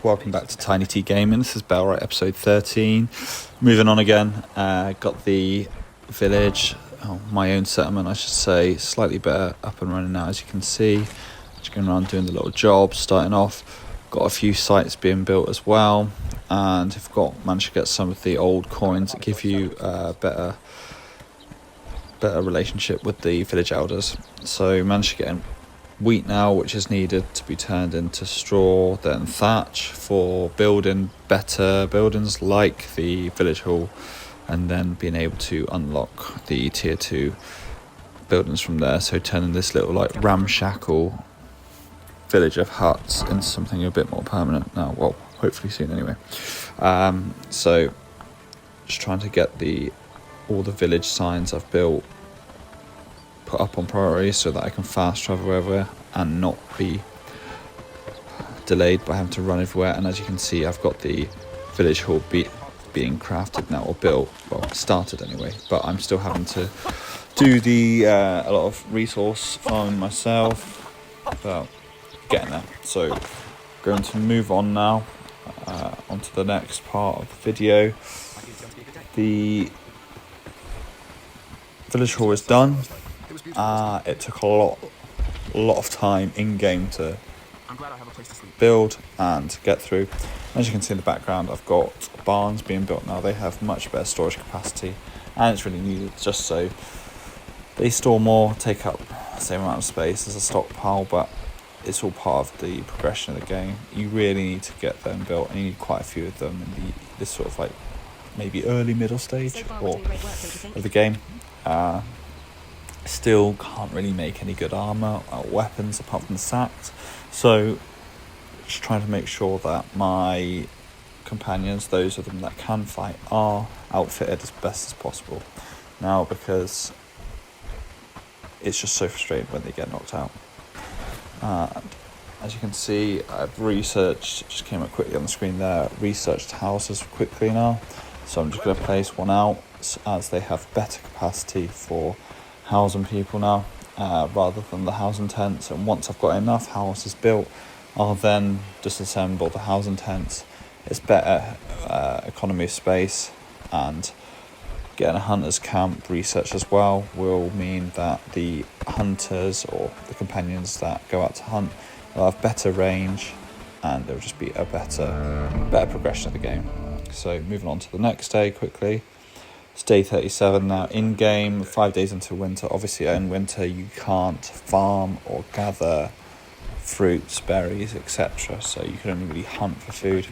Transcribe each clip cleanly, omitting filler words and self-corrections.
welcome back to Tiny T Gaming. This is Bellwright episode 13. Moving on again, got the village, my own settlement I should say, slightly better up and running now as you can see. Just going around doing the little jobs, starting off. Got a few sites being built as well, and have managed to get some of the old coins that give you a better relationship with the village elders. So managed to get wheat now, which is needed to be turned into straw, then thatch for building better buildings like the village hall, and then being able to unlock the tier 2 buildings from there, so turning this little like ramshackle village of huts into something a bit more permanent now, well hopefully soon anyway. So just trying to get all the village signs I've built put up on priority so that I can fast travel everywhere and not be delayed by having to run everywhere. And as you can see, I've got the village hall being crafted now, or built, well started anyway, but I'm still having to do a lot of resource farming myself, but getting there. So going to move on now onto the next part of the video. The village hall is done. It took a lot of time in game to build and get through. As you can see in the background, I've got barns being built now. They have much better storage capacity, and it's really needed just so they store more, take up the same amount of space as a stockpile, but it's all part of the progression of the game. You really need to get them built, and you need quite a few of them in this sort of like maybe early middle stage of the game. Still can't really make any good armor or weapons apart from the sacks, so just trying to make sure that my companions, those of them that can fight, are outfitted as best as possible now, because it's just so frustrating when they get knocked out. And as you can see, I've researched, just came up quickly on the screen there, researched houses quickly now, so I'm just going to place one out as they have better capacity for housing people now, rather than the housing tents. And once I've got enough houses built, I'll then disassemble the housing tents. It's better economy of space, and getting a hunter's camp research as well will mean that the hunters or the companions that go out to hunt will have better range, and there'll just be a better progression of the game. So moving on to the next day quickly. It's day 37 now in game, 5 days into winter. Obviously in winter you can't farm or gather fruits, berries, etc. So you can only really hunt for food.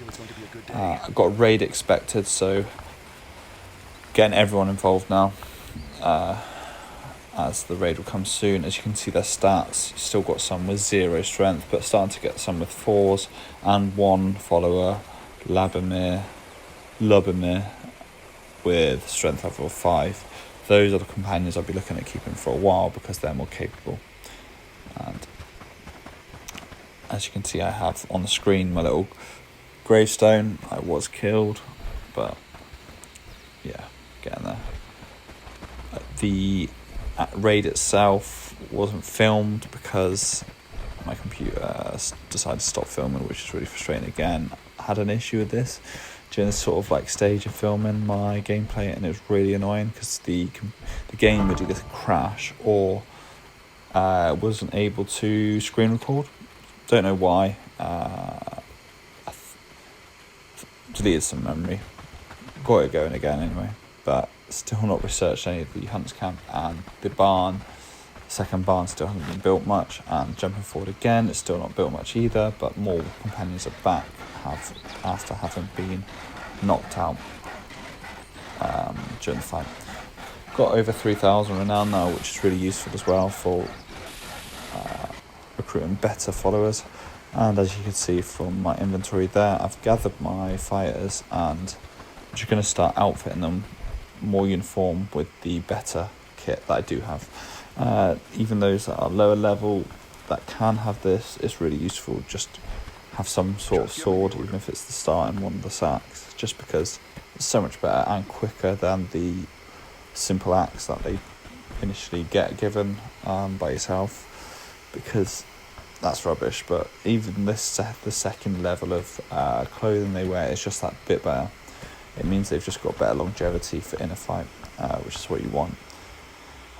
I've got a raid expected, so getting everyone involved now, as the raid will come soon. As you can see their stats, you've still got some with 0 strength, but starting to get some with 4s, and 1 follower, Lubomir, with strength level of 5. Those are the companions I'll be looking at keeping for a while because they're more capable. And as you can see, I have on the screen my little gravestone. I was killed, but yeah, getting there. The raid itself wasn't filmed because my computer decided to stop filming, which is really frustrating. Again, I had an issue with this during this sort of like stage of filming my gameplay, and it was really annoying because the game would either crash or wasn't able to screen record. Don't know why. Deleted some memory, got it going again anyway, but still not researched any of the hunts camp, and the barn, second barn, still hasn't been built much. And jumping forward again, it's still not built much either, but more companions are back after having been knocked out during the fight. Got over 3,000 renown now, which is really useful as well for recruiting better followers. And as you can see from my inventory there, I've gathered my fighters, and I'm just going to start outfitting them more uniform with the better kit that I do have. Even those that are lower level that can have this, it's really useful just have some sort of sword, even if it's the start in one of the sacks, just because it's so much better and quicker than the simple axe that they initially get given by yourself, because that's rubbish. But even the second level of clothing they wear is just that bit better. It means they've just got better longevity for inner fight, which is what you want.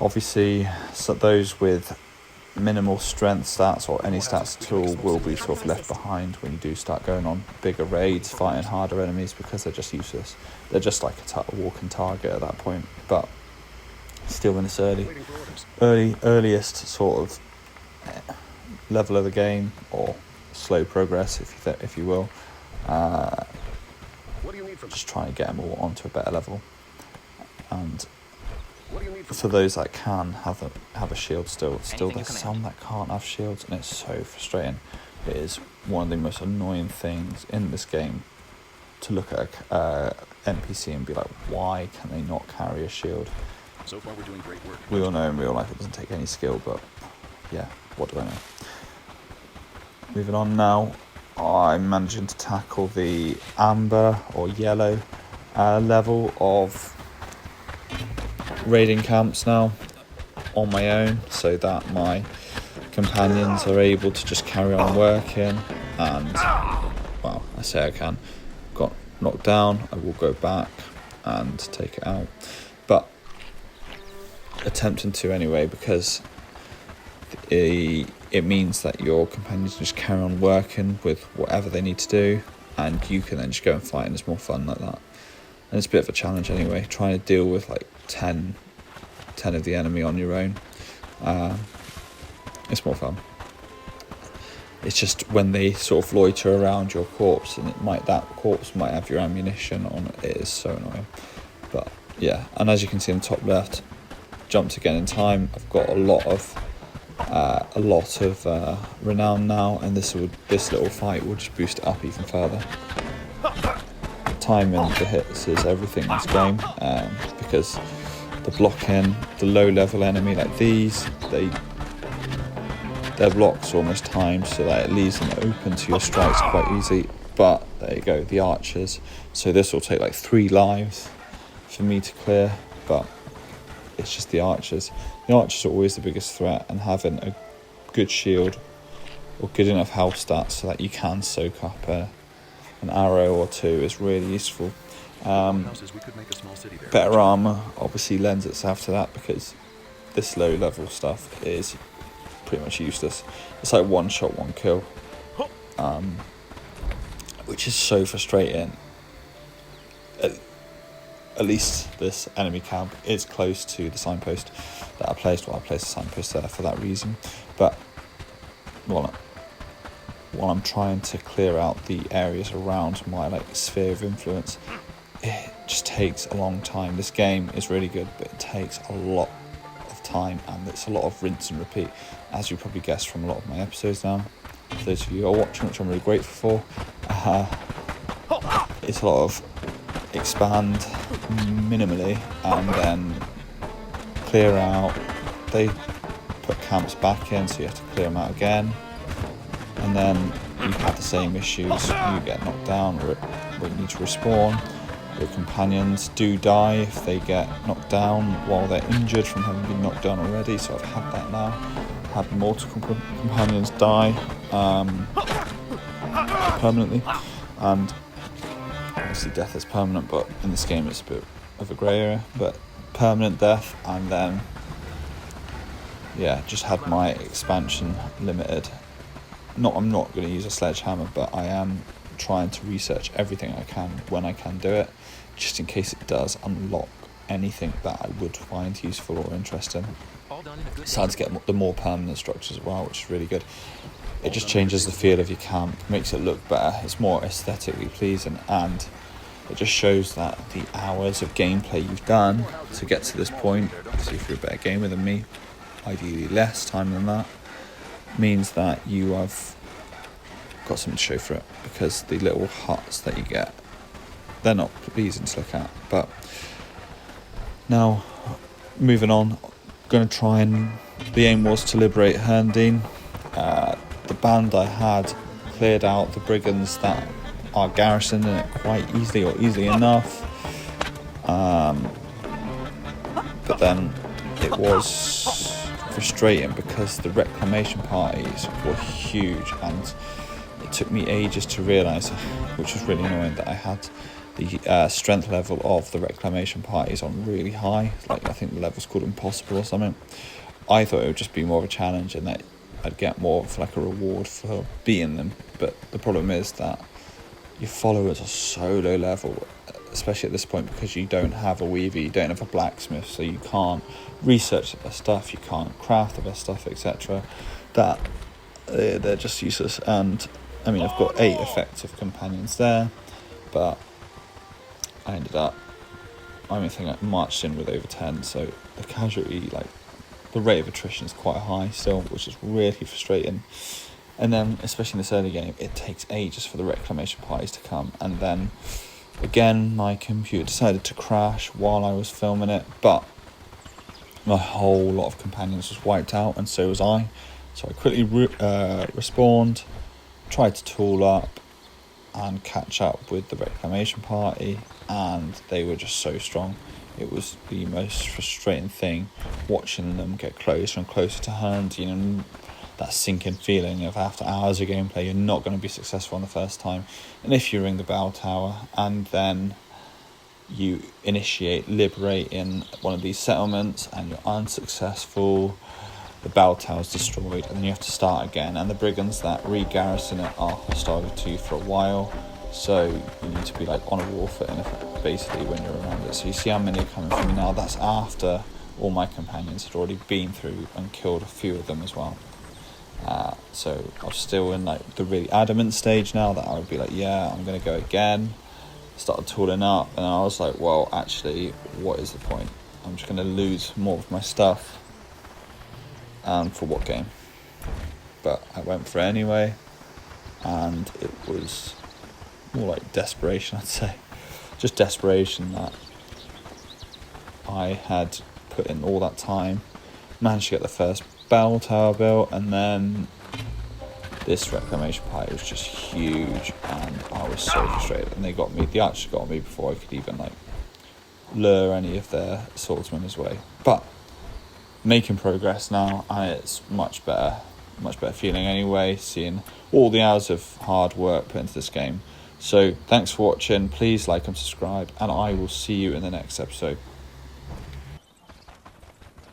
Obviously, so those with minimal strength stats or any stats at all will be sort of left behind when you do start going on bigger raids, fighting harder enemies, because they're just useless. They're just like a walking target at that point. But still, in this earliest sort of level of the game, or slow progress, if you will, just try and get them all onto a better level. And for those that can have a shield still there's some that can't have shields, and it's so frustrating. It is one of the most annoying things in this game to look at a NPC and be like, why can they not carry a shield? So far we're doing great work. We all know in real life it doesn't take any skill, but yeah, what do I know? Moving on now, I'm managing to tackle the amber or yellow level of raiding camps now on my own, so that my companions are able to just carry on working. And well, I say I can. Got knocked down, I will go back and take it out, but attempting to anyway, because it means that your companions just carry on working with whatever they need to do, and you can then just go and fight, and it's more fun like that. And it's a bit of a challenge anyway, trying to deal with like 10 of the enemy on your own. It's more fun. It's just when they sort of loiter around your corpse, and that corpse might have your ammunition on it. It is so annoying. But yeah, and as you can see in the top left, jumped again in time. I've got a lot of renown now, and this little fight will just boost it up even further. Timing the hits is everything in this game, because the blocking, the low level enemy like these, their blocks are almost timed so that it leaves them open to your strikes quite easy. But there you go, the archers. So this will take like 3 lives for me to clear, but it's just the archers. The archers are always the biggest threat, and having a good shield or good enough health stats so that you can soak up an arrow or two is really useful. Better armour obviously lends itself to that, because this low level stuff is pretty much useless. It's like one shot, one kill, which is so frustrating. At least this enemy camp is close to the signpost that I placed. Well, I placed the signpost there for that reason. But while I'm trying to clear out the areas around my sphere of influence, it just takes a long time. This game is really good, but it takes a lot of time, and it's a lot of rinse and repeat, as you probably guessed from a lot of my episodes now. For those of you who are watching, which I'm really grateful for, it's a lot of expand minimally and then clear out. They put camps back in, so you have to clear them out again, and then you have the same issues. You get knocked down, or you need to respawn. Your companions do die if they get knocked down while they're injured from having been knocked down already, so I've had that now. Had multiple companions die permanently, and obviously death is permanent, but in this game it's a bit of a grey area. But permanent death, and then just had my expansion limited. I'm not going to use a sledgehammer, but I am trying to research everything I can when I can do it, just in case it does unlock anything that I would find useful or interesting. Starting to get the more permanent structures as well, which is really good. It just changes the feel of your camp, makes it look better. It's more aesthetically pleasing, and it just shows that the hours of gameplay you've done to get to this point, obviously if you're a better gamer than me, ideally less time than that, means that you have got something to show for it, because the little huts that you get, they're not pleasing to look at. But now, moving on, going to try and, the aim was to liberate Herndine. The band I had cleared out the brigands that are garrisoned in it quite easily, or easily enough, but then it was frustrating because the reclamation parties were huge, and it took me ages to realise, which was really annoying, that I had the strength level of the reclamation parties on really high. Like, I think the level's called impossible or something. I thought it would just be more of a challenge and that I'd get more of like a reward for beating them, but the problem is that your followers are so low level, especially at this point, because you don't have a weaver, you don't have a blacksmith, so you can't research the best stuff, you can't craft the best stuff, etc. That they're just useless. And I mean, I've got 8 effective companions there, but I ended up, I think I marched in with over 10, so the casualty, like, the rate of attrition is quite high still, which is really frustrating. And then, especially in this early game, it takes ages for the reclamation parties to come. And then, again, my computer decided to crash while I was filming it, but my whole lot of companions was wiped out, and so was I. So I quickly respawned, tried to tool up and catch up with the reclamation party, and they were just so strong. It was the most frustrating thing, watching them get closer and closer to hand, you know, that sinking feeling of after hours of gameplay, you're not going to be successful on the first time. And if you ring the bell tower and then you initiate liberating one of these settlements and you're unsuccessful, the bell tower's destroyed and then you have to start again. And the brigands that re-garrison it are hostile to you for a while, so you need to be like on a war footing basically when you're around it. So you see how many are coming from me now. That's after all my companions had already been through and killed a few of them as well. So I'm still in like the really adamant stage now that I would be like, yeah, I'm going to go again. Started tooling up, and I was like, well, actually, what is the point? I'm just going to lose more of my stuff. And for what game? But I went for it anyway, and it was more like desperation, I'd say. Just desperation that I had put in all that time, managed to get the first bell tower built, and then this reclamation party was just huge, and I was so frustrated. And the archers got me before I could even like lure any of their swordsmen his way. But making progress now, and it's much better feeling anyway, seeing all the hours of hard work put into this game. So thanks for watching, please like and subscribe, and I will see you in the next episode.